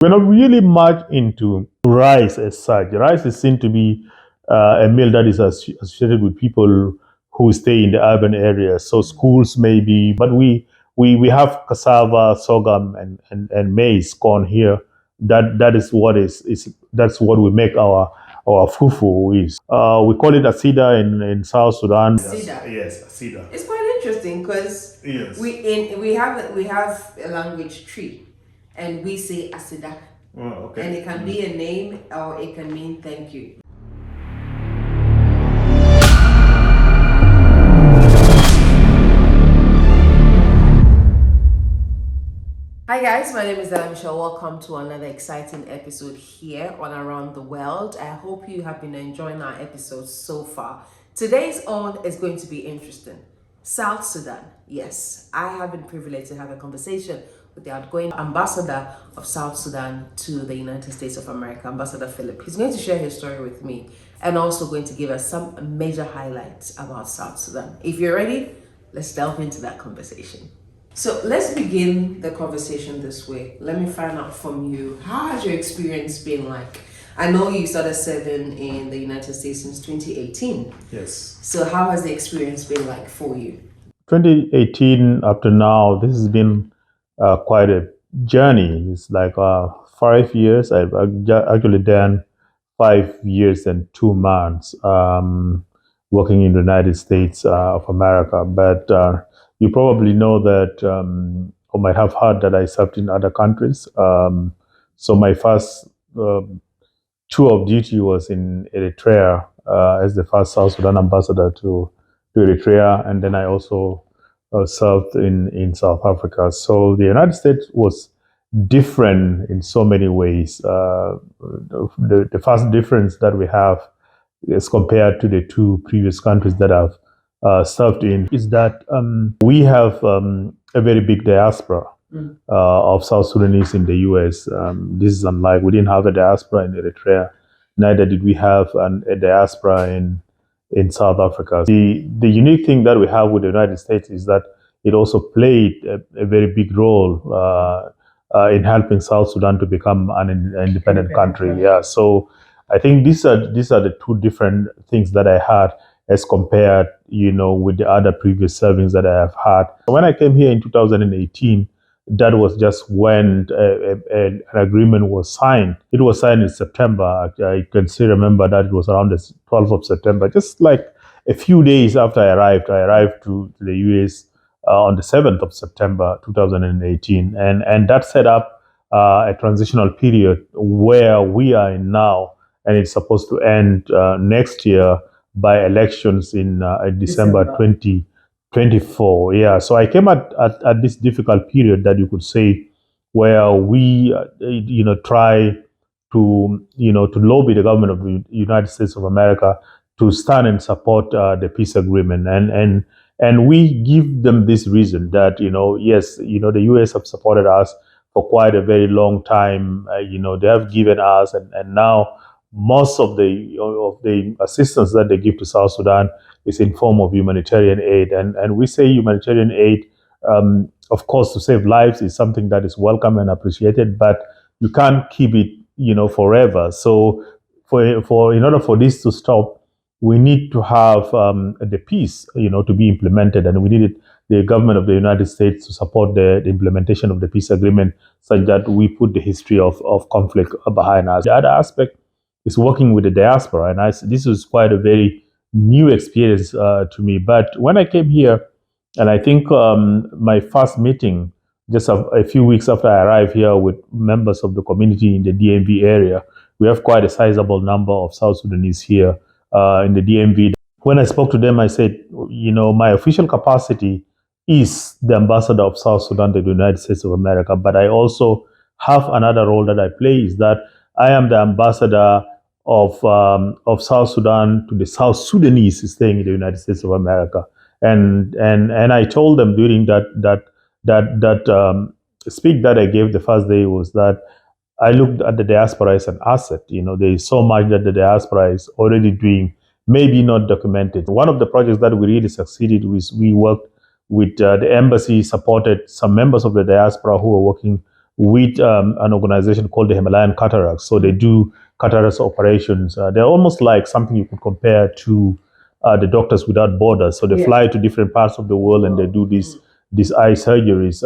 We're not really much into rice as such. Rice is seen to be a meal that is associated with people who stay in the urban areas. So schools maybe, but we have cassava, sorghum, and maize, corn here. That is what is that's what we make our fufu is. We call it asida in South Sudan. Sida. Yes, asida. It's quite interesting because Yes. we have a language tree, and we say asida, Oh, okay. and it can be a name or it can mean thank you. Hi guys, my name is Michelle. Welcome to another exciting episode here on Around the World. I hope you have been enjoying our episodes so far. Today's on is going to be interesting. South Sudan. Yes, I have been privileged to have a conversation with the outgoing ambassador of South Sudan to the United States of America, Ambassador Philip. He's going to share his story with me and also going to give us some major highlights about South Sudan. If you're ready, let's delve into that conversation. So let's begin the conversation this way. Let me find out from you, how has your experience been like? I know you started serving in the United States since 2018. Yes. So how has the experience been like for you? 2018 up to now, this has been quite a journey. It's like 5 years. I've actually done 5 years and 2 months working in the United States of America. But you probably know that, or might have heard that I served in other countries. So my first tour of duty was in Eritrea as the first South Sudan ambassador to Eritrea, and then I also served in South Africa. So the United States was different in so many ways. The first difference that we have as compared to the two previous countries that I've served in is that we have a very big diaspora of South Sudanese in the US. This is unlike, we didn't have a diaspora in Eritrea, neither did we have a diaspora in South Africa. The unique thing that we have with the United States is that it also played a very big role in helping South Sudan to become an independent country. Yeah, so I think these are the two different things that I had as compared, with the other previous servings that I have had. When I came here in 2018, that was just when an agreement was signed. It was signed in September. I can still remember that it was around the 12th of September, just like a few days after I arrived. I arrived to the US on the 7th of September 2018. And that set up a transitional period where we are in now, and it's supposed to end next year by elections in December 2024. Yeah, so I came at this difficult period that you could say, where we, try to lobby the government of the United States of America to stand and support the peace agreement, and we give them this reason that, yes, the US have supported us for quite a very long time. They have given us, and now most of the assistance that they give to South Sudan is in form of humanitarian aid, and we say humanitarian aid, of course, to save lives is something that is welcome and appreciated, but you can't keep it, forever. So, for in order for this to stop, we need to have the peace, to be implemented, and we needed the government of the United States to support the implementation of the peace agreement, such that we put the history of conflict behind us. The other aspect is working with the diaspora, and this was quite a very new experience to me. But when I came here, and I think my first meeting, just a few weeks after I arrived here, with members of the community in the DMV area, we have quite a sizable number of South Sudanese here in the DMV. When I spoke to them, I said, my official capacity is the ambassador of South Sudan to the United States of America, but I also have another role that I play, is that I am the ambassador of South Sudan to the South Sudanese staying in the United States of America, and I told them during that speak that I gave the first day, was that I looked at the diaspora as an asset. There is so much that the diaspora is already doing, maybe not documented. One of the projects that we really succeeded with, we worked with the embassy, supported some members of the diaspora who were working with an organization called the Himalayan Cataracts. So they do cataracts operations. They're almost like something you could compare to the Doctors Without Borders. So they fly to different parts of the world and they do these eye surgeries,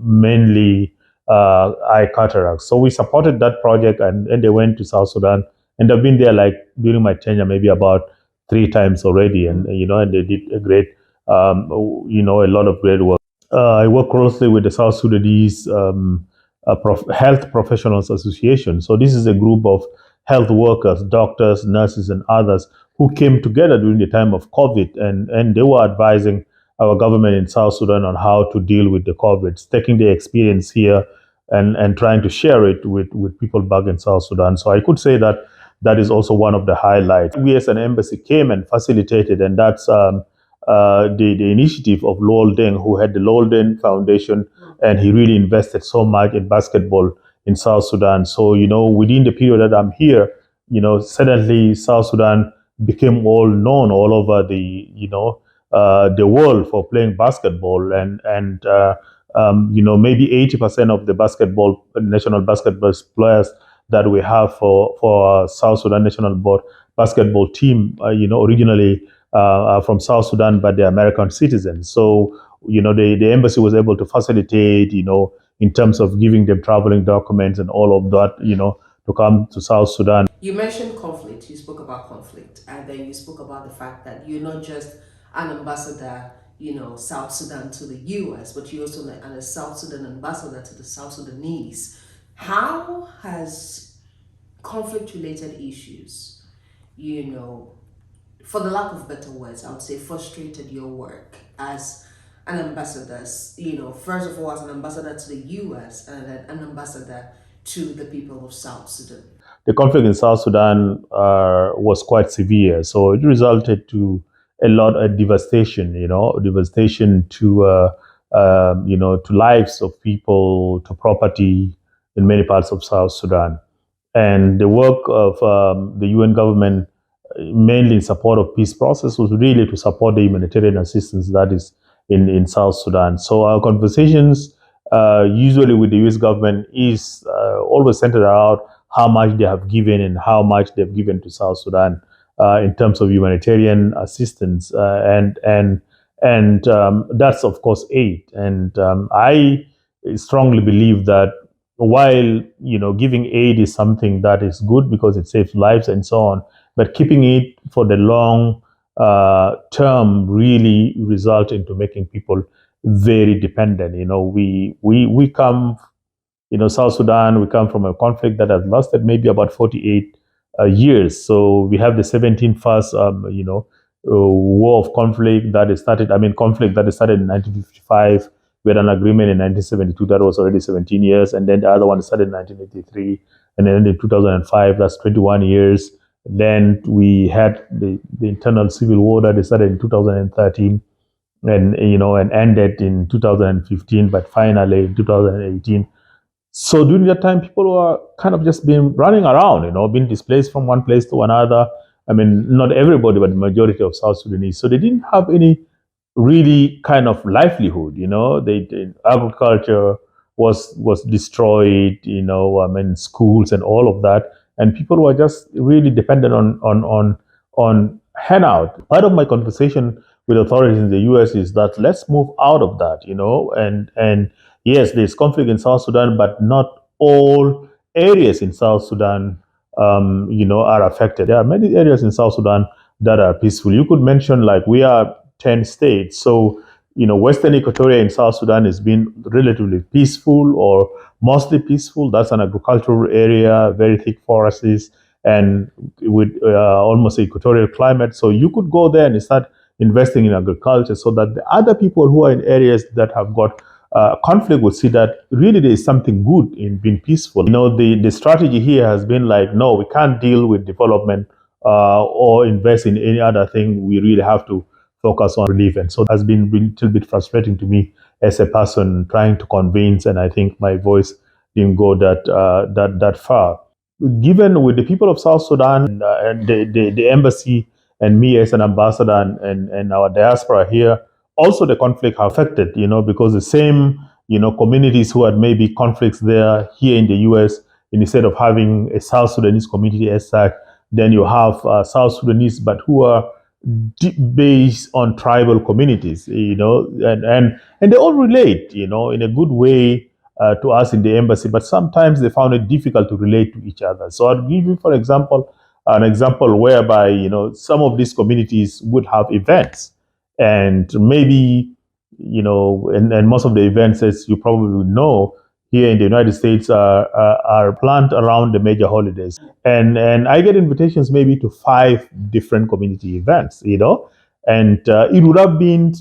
mainly eye cataracts. So we supported that project, and they went to South Sudan, and they've been there like during my tenure maybe about 3 times already, and and they did a great, a lot of great work. I work closely with the South Sudanese Health Professionals Association. So this is a group of health workers, doctors, nurses, and others who came together during the time of COVID, and they were advising our government in South Sudan on how to deal with the COVID, taking their experience here and trying to share it with people back in South Sudan. So I could say that that is also one of the highlights. We as an embassy came and facilitated, and that's the initiative of Lowell Deng, who had the Lowell Deng Foundation, and he really invested so much in basketball in South Sudan. So, within the period that I'm here, suddenly South Sudan became all known all over the world for playing basketball, and maybe 80% of the national basketball players that we have for South Sudan national board basketball team, originally are from South Sudan, but they're American citizens. So, the embassy was able to facilitate, in terms of giving them traveling documents and all of that, to come to South Sudan. You mentioned conflict, you spoke about conflict, and then you spoke about the fact that you're not just an ambassador, South Sudan to the US, but you're also a South Sudan ambassador to the South Sudanese. How has conflict related issues, you know, for the lack of better words, I would say frustrated your work as an ambassador, first of all, as an ambassador to the US and then an ambassador to the people of South Sudan? The conflict in South Sudan was quite severe, so it resulted to a lot of devastation. Devastation to to lives of people, to property in many parts of South Sudan. And the work of the UN government, mainly in support of peace process, was really to support the humanitarian assistance that is in South Sudan. So our conversations, usually with the US government, is always centered around how much they have given and how much they've given to South Sudan in terms of humanitarian assistance, and that's of course aid. And I strongly believe that while giving aid is something that is good because it saves lives and so on, but keeping it for the long term really result into making people very dependent. We come, South Sudan, we come from a conflict that has lasted maybe about 48 years. So we have the 17th war of conflict that started. I mean, conflict that started in 1955. We had an agreement in 1972 that was already 17 years, and then the other one started in 1983, and then in 2005, that's 21 years. Then we had the internal civil war that started in 2013, and ended in 2015, but finally in 2018. So during that time, people were kind of just been running around, being displaced from one place to another. I mean, not everybody, but the majority of South Sudanese. So they didn't have any really kind of livelihood. The agriculture was destroyed. I mean, schools and all of that, and people were just really dependent on handout. Part of my conversation with authorities in the U.S. is that let's move out of that. And yes, there's conflict in South Sudan, but not all areas in South Sudan, are affected. There are many areas in South Sudan that are peaceful. You could mention like we are 10 states. So, Western Equatoria in South Sudan has been relatively peaceful or mostly peaceful. That's an agricultural area, very thick forests, and with almost equatorial climate. So you could go there and start investing in agriculture so that the other people who are in areas that have got conflict would see that really there is something good in being peaceful. The strategy here has been like, no, we can't deal with development or invest in any other thing. We really have to focus on relief. And so has been a little bit frustrating to me as a person trying to convince, and I think my voice didn't go that far. Given with the people of South Sudan and the embassy and me as an ambassador and our diaspora here, also the conflict affected, because the same communities who had maybe conflicts there here in the US, instead of having a South Sudanese community as such, then you have South Sudanese, but who are based on tribal communities, and they all relate, in a good way to us in the embassy, but sometimes they found it difficult to relate to each other. So I'll give you, for example, an example whereby, some of these communities would have events, and maybe, and most of the events, as you probably know, here in the United States are planned around the major holidays. And I get invitations maybe to 5 different community events, and it would have been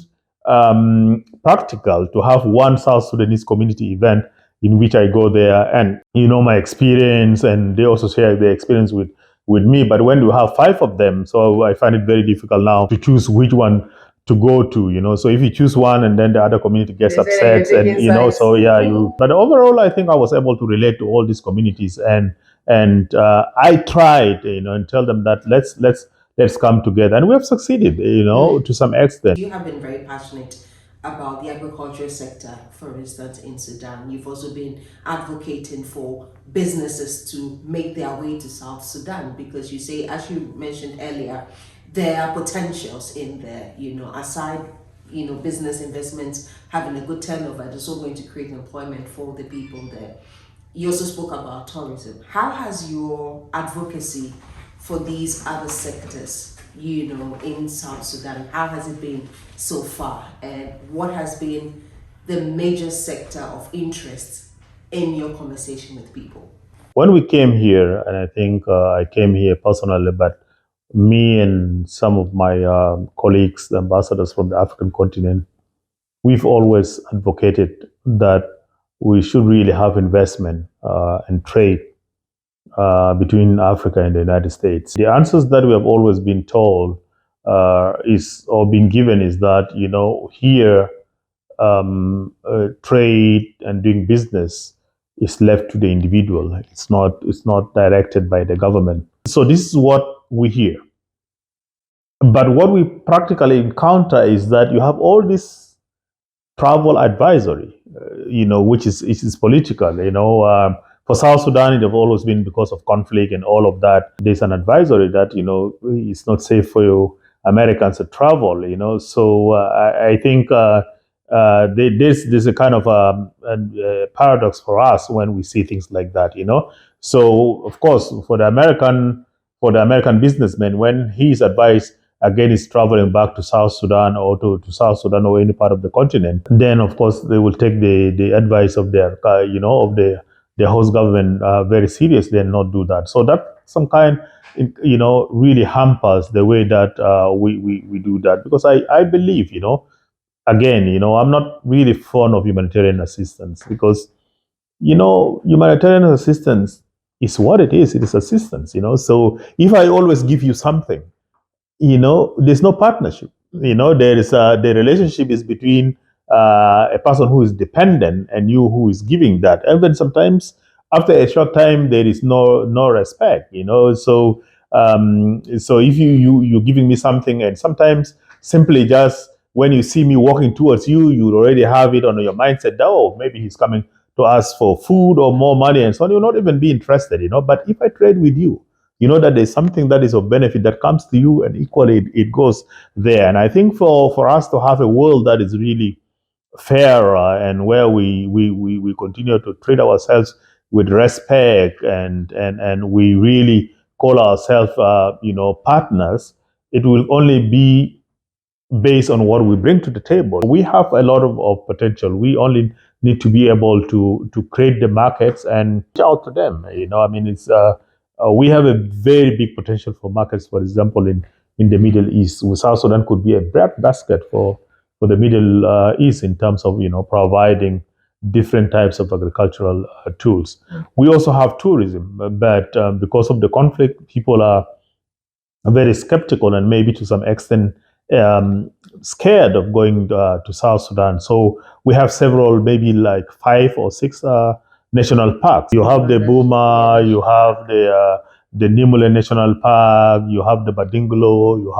practical to have one South Sudanese community event in which I go there and my experience, and they also share their experience with me. But when you have 5 of them, so I find it very difficult now to choose which one to go to. So if you choose one and then the other community gets upset, and so yeah, you. But overall, I think I was able to relate to all these communities, and I tried, and tell them that let's come together, and we have succeeded, to some extent. You have been very passionate about the agriculture sector, for instance, in Sudan. You've also been advocating for businesses to make their way to South Sudan because you say, as you mentioned earlier, there are potentials in there, aside, business investments having a good turnover, it's also going to create employment for the people there. You also spoke about tourism. How has your advocacy for these other sectors, in South Sudan, how has it been so far? And what has been the major sector of interest in your conversation with people? When we came here, and I think I came here personally, but me and some of my colleagues, the ambassadors from the African continent, we've always advocated that we should really have investment and trade between Africa and the United States. The answers that we have always been told is or been given is that here trade and doing business is left to the individual. It's not directed by the government. So this is what we hear. But what we practically encounter is that you have all this travel advisory, which is political. For South Sudan, it have always been because of conflict and all of that. There's an advisory that it's not safe for you Americans to travel. So I think there's a kind of a paradox for us when we see things like that. So of course, for the American businessman, when he's advised again is traveling back to South Sudan or to South Sudan or any part of the continent, then of course they will take the advice of their of the host government very seriously and not do that. So that some kind really hampers the way that we do that, because I believe again I'm not really fond of humanitarian assistance, because humanitarian assistance is what it is. It is assistance. So if I always give you something, there's no partnership. There is the relationship is between a person who is dependent and you who is giving that. And then sometimes after a short time there is no respect. So if you're giving me something, and sometimes simply just when you see me walking towards you, you already have it on your mindset that, oh, maybe he's coming to ask for food or more money and so on. You'll not even be interested. But if I trade with you, that there's something that is of benefit that comes to you, and equally it goes there. And I think for us to have a world that is really fair, and where we continue to treat ourselves with respect, and we really call ourselves partners, it will only be based on what we bring to the table. We have a lot of potential. We only need to be able to create the markets and reach out to them. It's we have a very big potential for markets. For example, in the Middle East, South Sudan could be a breadbasket for the Middle East in terms of providing different types of agricultural tools. We also have tourism, but because of the conflict, people are very skeptical and maybe to some extent scared of going to South Sudan. So we have several, maybe like 5 or 6 national parks. You have the Buma, you have the Nimule National Park, you have the Badingolo, you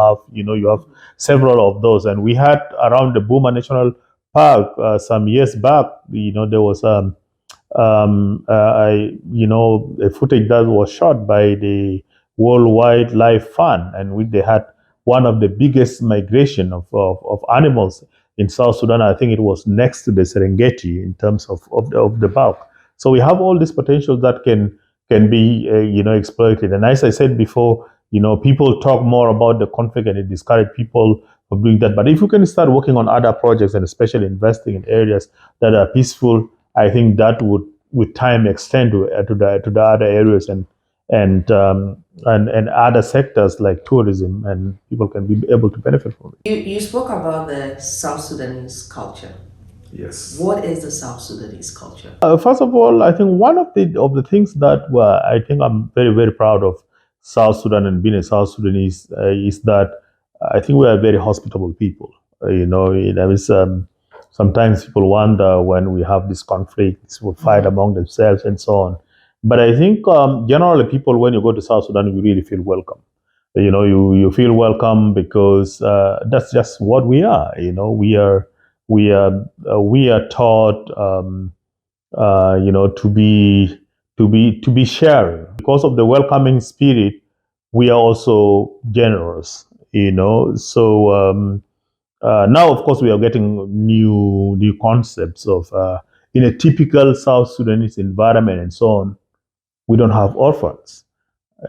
have several of those. And we had around the Buma National park some years back. There was a footage that was shot by the World Wildlife Fund, and they had one of the biggest migration of animals in South Sudan. I think it was next to the Serengeti in terms of the bulk. So we have all this potential that can be exploited. And as I said before, people talk more about the conflict and it discourage people from doing that. But if you can start working on other projects and especially investing in areas that are peaceful, I think that would, with time, extend to the other areas and other sectors like tourism, and people can be able to benefit from it. You spoke about the South Sudanese culture. Yes. What is the South Sudanese culture? First of all, I think one of the things that I think I'm very very proud of South Sudan and being a South Sudanese is that I think we are very hospitable people. There is sometimes people wonder when we have this conflict, this will fight among themselves and so on. But I think generally people, when you go to South Sudan, you really feel welcome. You feel welcome because that's just what we are. We are taught. To be sharing. Because of the welcoming spirit, we are also generous. So now, of course, we are getting new concepts of in a typical South Sudanese environment and so on. We don't have orphans.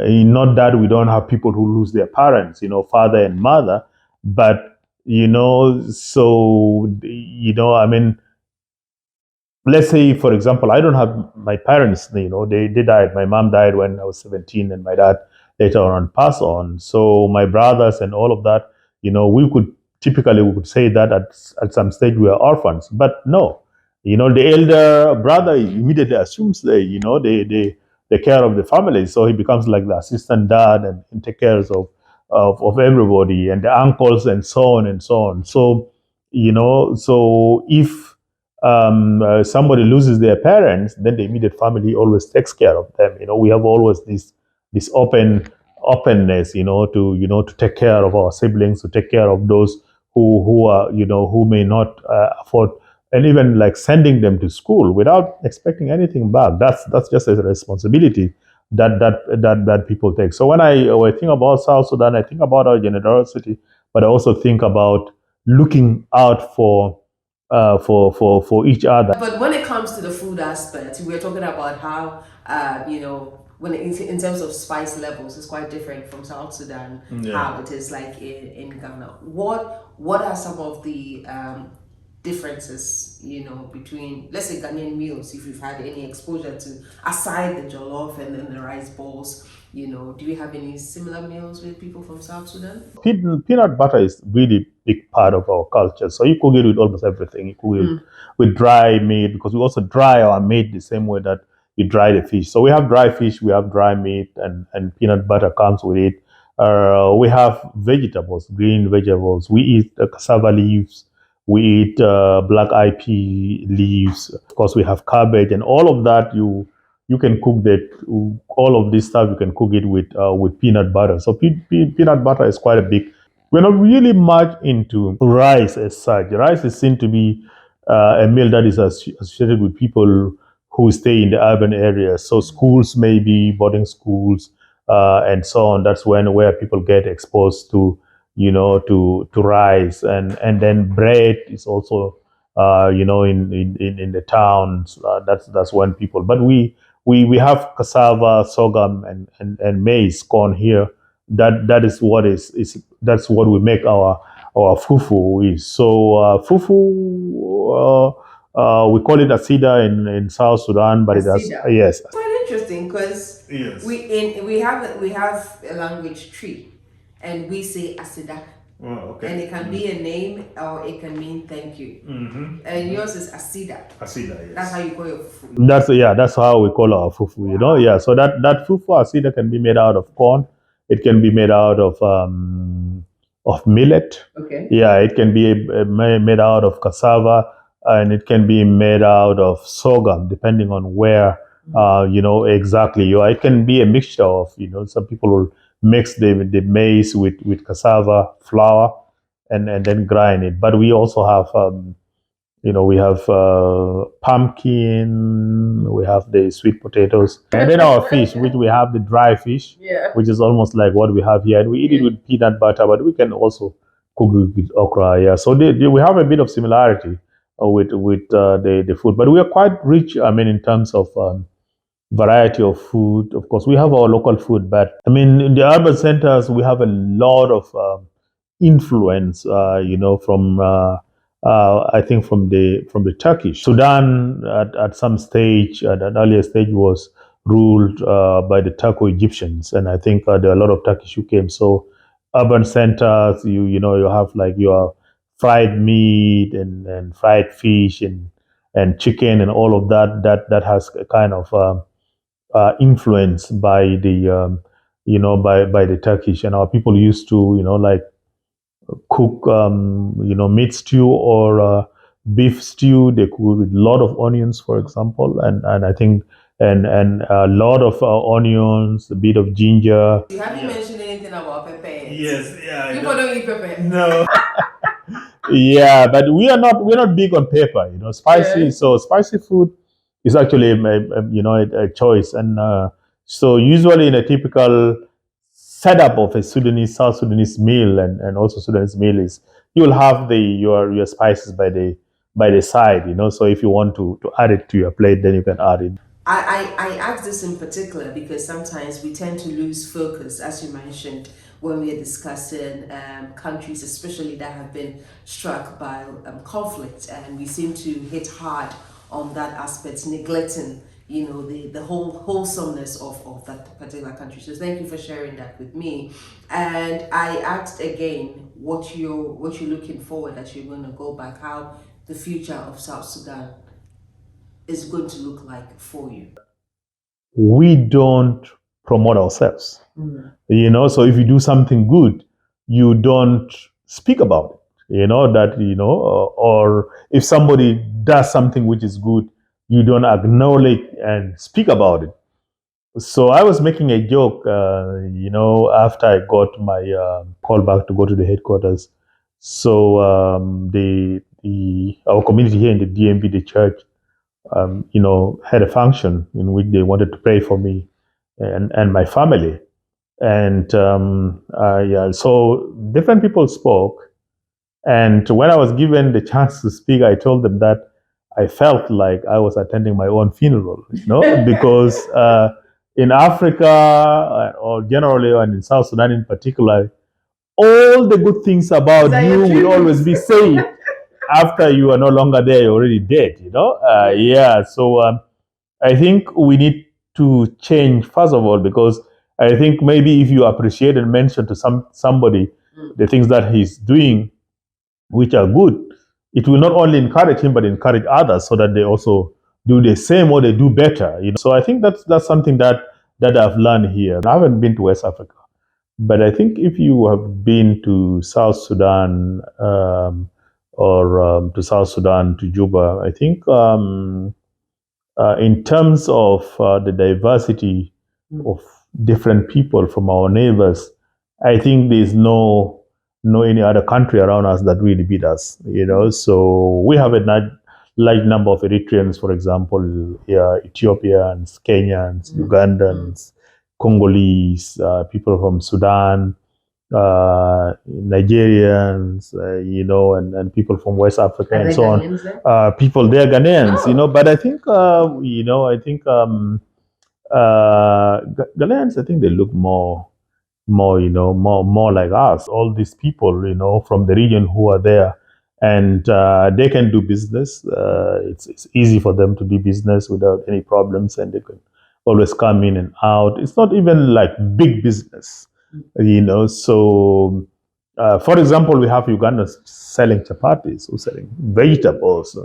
Not that we don't have people who lose their parents, father and mother, but I mean, let's say, for example, I don't have my parents. They died. My mom died when I was 17, and my dad later on passed on. So my brothers and all of that, we could say that at some stage we are orphans, but no. The elder brother immediately assumes the care of the family, so he becomes like the assistant dad and take care of everybody and the uncles and so on and so on. So if somebody loses their parents, then the immediate family always takes care of them. We have always this openness, to take care of our siblings, to take care of those who may not afford, and even like sending them to school without expecting anything back. That's just a responsibility that people take. So when I think about South Sudan, I think about our generosity, but I also think about looking out for each other. But when it comes to the food aspect, we're talking about how, when in terms of spice levels, it's quite different from South Sudan, how it is like in Ghana. What are some of the differences, between, let's say, Ghanaian meals, if you've had any exposure to, aside the jollof and then the rice balls, do you have any similar meals with people from South Sudan? Peanut butter is really big part of our culture. So you cook it with almost everything. You cook it with dry meat, because we also dry our meat the same way that you dry the fish. So we have dry fish, we have dry meat, and peanut butter comes with it. We have vegetables, green vegetables. We eat cassava leaves. We eat black eyed pea leaves. Of course, we have cabbage and all of that. You can cook that. All of this stuff you can cook it with peanut butter. So peanut butter is quite a big. We're not really much into rice as such. Rice is seen to be a meal that is associated with people who stay in the urban areas. So schools, maybe boarding schools, and so on. That's where people get exposed to rice, and then bread is also in the towns. That's when people. But we have cassava, sorghum, and maize, corn here. That is what is that's what we make our fufu with. So fufu, we call it asida in South Sudan, but it has, Asida. yes. It's quite interesting because Yes. we have a language tree, and we say asida, Oh, okay. and it can be a name or it can mean thank you. And yours is asida. Asida, yes. That's how you call your food. That's how we call our fufu. Yeah. So that fufu asida can be made out of corn. It can be made out of millet. Okay. Yeah, it can be made out of cassava, and it can be made out of sorghum, depending on where exactly you are. It can be a mixture of, some people will mix the maize with cassava flour and then grind it. But we also have We have pumpkin, we have the sweet potatoes, and then our fish, which we have the dry fish, which is almost like what we have here. And we eat it with peanut butter, but we can also cook it with okra. Yeah, so we have a bit of similarity with the food, but we are quite rich. I mean, in terms of variety of food. Of course, we have our local food, but I mean, in the urban centers, we have a lot of influence. From I think from the Turkish. Sudan at some stage, at an earlier stage, was ruled by the Turco-Egyptians, and I think there are a lot of Turkish who came. So urban centers, you have like your fried meat and fried fish and chicken and all of that has a kind of influenced by by the Turkish, and our people used to like cook meat stew or beef stew. They cook with a lot of onions, for example, and I think and a lot of onions, a bit of ginger. You haven't mentioned anything about pepper yet. Yes, yeah. People don't eat pepper. No. Yeah, but we're not big on pepper. Spicy. Yeah. So spicy food is actually a choice, and so usually in a typical setup of a South Sudanese meal and also Sudanese meal is you will have your spices by the side. So if you want to add it to your plate, then you can add it. I ask this in particular because sometimes we tend to lose focus, as you mentioned, when we are discussing countries, especially that have been struck by conflict, and we seem to hit hard on that aspect, neglecting, the whole wholesomeness of that particular country. So thank you for sharing that with me. And I asked again what you're looking forward that you're going to go back, how the future of South Sudan is going to look like for you. We don't promote ourselves. So if you do something good, you don't speak about it. Or if somebody does something which is good, you don't acknowledge and speak about it. So I was making a joke, after I got my call back to go to the headquarters. So the our community here in the DMV, the church, had a function in which they wanted to pray for me and my family. And yeah, so different people spoke. And when I was given the chance to speak, I told them that I felt like I was attending my own funeral, because in Africa, or generally, and in South Sudan in particular, all the good things about you will always be said after you are no longer there, you're already dead. Yeah. So I think we need to change first of all, because I think maybe if you appreciate and mention to somebody the things that he's doing, which are good, it will not only encourage him but encourage others so that they also do the same or they do better. So I think that's something that I've learned here. I haven't been to West Africa, but I think if you have been to South Sudan, or to South Sudan, to Juba, I think in terms of the diversity of different people from our neighbors, I think there's no any other country around us that really beat us. So we have a large number of Eritreans, for example, Ethiopians, Kenyans, Ugandans, Congolese, people from Sudan, Nigerians, and people from West Africa and so on. People, they're Ghanaians, but I think, Ghanaians, I think they look more like us. All these people, from the region who are there, and they can do business. It's easy for them to do business without any problems, and they can always come in and out. It's not even like big business. So for example, we have Ugandans selling chapatis or selling vegetables,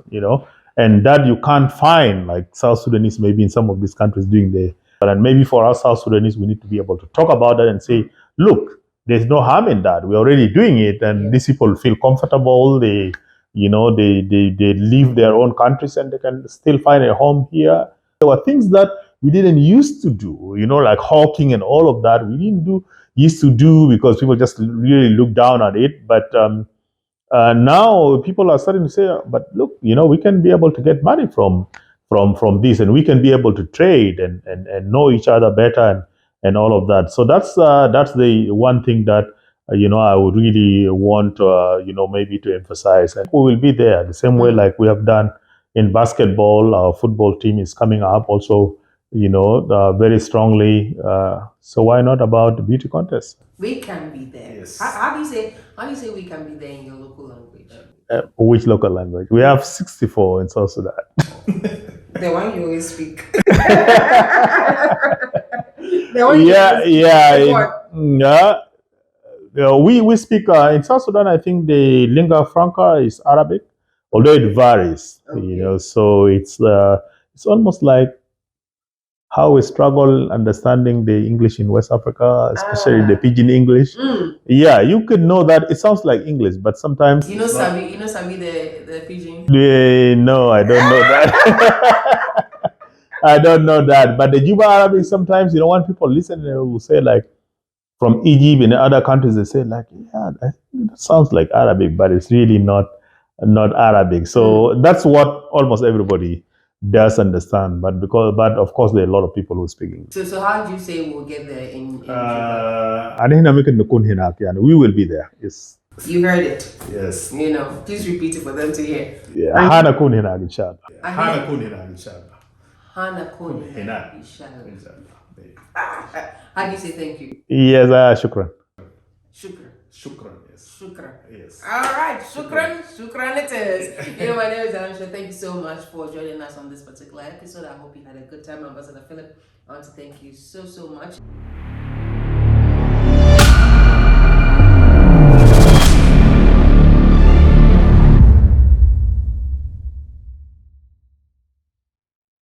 and that you can't find like South Sudanese maybe in some of these countries doing the. And maybe for us South Sudanese, we need to be able to talk about that and say, look, there's no harm in that. We're already doing it, and these people feel comfortable. They leave their own countries and they can still find a home here. There were things that we didn't used to do, like hawking and all of that. We didn't used to do because people just really look down at it. But now people are starting to say, but look, we can be able to get money from this, and we can be able to trade and know each other better and all of that. So that's the one thing that I would really want maybe to emphasize, and we will be there the same way like we have done in basketball. Our football team is coming up also, very strongly. So why not about the beauty contest? We can be there. Yes. How do you say we can be there in your local language? Which local language? We have 64 in South Sudan. The one you always speak. The one you Yeah, always speak. yeah, Like what? we speak in South Sudan. I think the lingua franca is Arabic, although it varies. Okay. So it's almost like how we struggle understanding the English in West Africa, especially the pidgin English. Yeah, you could know that it sounds like English, but sometimes You know Sabi, Sabi the pigeon. No, I don't know that. I don't know that. But the Juba Arabic, sometimes, when people listen, they will say, like, from Egypt and other countries, they say, like, yeah, that sounds like Arabic, but it's really not Arabic. So that's what almost everybody does understand. But of course, there are a lot of people who speak English. So how do you say we'll get there in Juba? We will be there. Yes. You heard it. Yes. Please repeat it for them to hear. Yeah. Hanakun hinak, inshallah. Hanakun hinak, inshallah. Hanakun Hinak. Inshallah. How do you say thank you? Yes, shukran. Shukran. Shukran, yes. Shukran. Yes. All right, shukran, shukran it is. My name is Anisha. Thank you so much for joining us on this particular episode. I hope you had a good time, Ambassador Philip. I want to thank you so much.